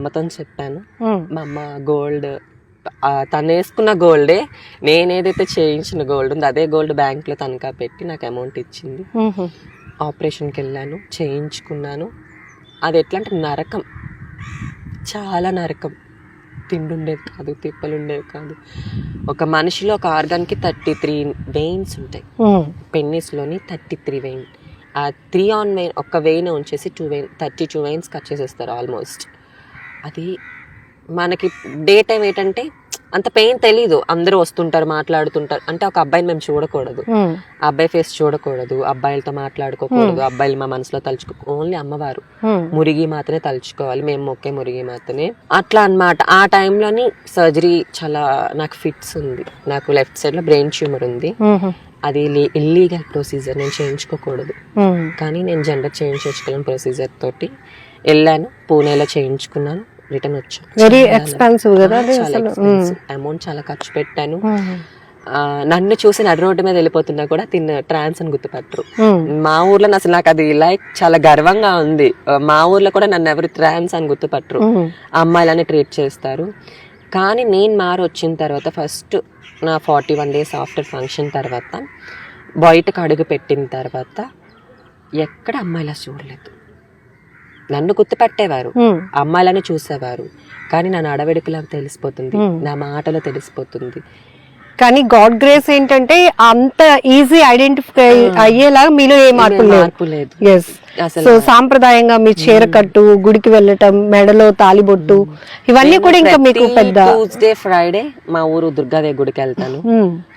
అమ్మతో చెప్పాను. మా అమ్మ గోల్డ్ తను వేసుకున్న గోల్డే, నేను ఏదైతే చేయించిన గోల్డ్ ఉందో అదే గోల్డ్ బ్యాంక్లో తనఖా పెట్టి నాకు అమౌంట్ ఇచ్చింది. ఆపరేషన్కి వెళ్ళాను, చేయించుకున్నాను. అది ఎట్లా అంటే నరకం, చాలా నరకం. తిండి ఉండేది కాదు, తిప్పలు ఉండేవి కాదు. ఒక మనిషిలో ఒక ఆర్గాన్కి 33 వెయిన్స్ ఉంటాయి. పెన్నిస్లోని 33 వెయిన్. ఆ 3 ఆన్ వెయిన్, ఒక్క వెయిన్ ఉంచేసి 32 వెయిన్స్ కట్ చేసేస్తారు ఆల్మోస్ట్. అది మనకి డే టైం ఏంటంటే అంత పెయిన్ తెలీదు. అందరూ వస్తుంటారు, మాట్లాడుతుంటారు. అంటే ఒక అబ్బాయిని మేము చూడకూడదు, అబ్బాయి ఫేస్ చూడకూడదు, అబ్బాయిలతో మాట్లాడుకోకూడదు, అబ్బాయిలు మా మనసులో తలుచుకో, ఓన్లీ అమ్మవారు మురిగి మాత్రమే తలుచుకోవాలి, మేము మొక్కే మురిగి మాత్రమే అట్లా అన్నమాట. ఆ టైంలోని సర్జరీ చాలా, నాకు ఫిట్స్ ఉంది, నాకు లెఫ్ట్ సైడ్ లో బ్రెయిన్ ట్యూమర్ ఉంది. అది ఇల్లీగల్ ప్రొసీజర్, నేను చేయించుకోకూడదు. కానీ నేను జెండర్ చేంజ్ చేసుకోవాలని ప్రొసీజర్ తోటి వెళ్ళాను, పూణేలో చేయించుకున్నాను, రిటర్న్ వచ్చాను. వెరీ ఎక్స్పెన్సివ్ కదా, అమౌంట్ చాలా ఖర్చు పెట్టాను. నన్ను చూసి నడి రోడ్డు మీద వెళ్ళిపోతున్నా కూడా తిన్న ట్రాన్స్ అని గుర్తుపట్టరు. మా ఊర్లో అసలు నాకు అది లైక్ చాలా గర్వంగా ఉంది. మా ఊర్లో కూడా నన్ను ఎవరు ట్రాన్స్ అని గుర్తుపట్టరు, అమ్మాయిలని ట్రీట్ చేస్తారు. కానీ నేను మారి వచ్చిన తర్వాత ఫస్ట్ నా 41 days ఆఫ్టర్ ఫంక్షన్ తర్వాత బయటకు అడుగు పెట్టిన తర్వాత ఎక్కడ అమ్మాయిలా చూడలేదు. నన్ను గుర్తుపట్టేవారు, అమ్మాయిలని చూసేవారు, కానీ నా నడవడికలో తెలిసిపోతుంది, నా మాటలో తెలిసిపోతుంది. కానీ గాడ్ గ్రేస్ ఏంటంటే అంత ఈజీ ఐడెంటిఫై అయ్యేలాగా మీలో ఏ మార్పు లేదు. సో సాంప్రదాయంగా మీ చీర కట్టు, గుడికి వెళ్ళటం, మెడలో తాలిబొట్టు, ఇవన్నీ కూడా ఇంకా మీకు పెద్ద. ట్యూస్డే ఫ్రైడే మా ఊరు దుర్గాదేవి గుడికి వెళ్తాను.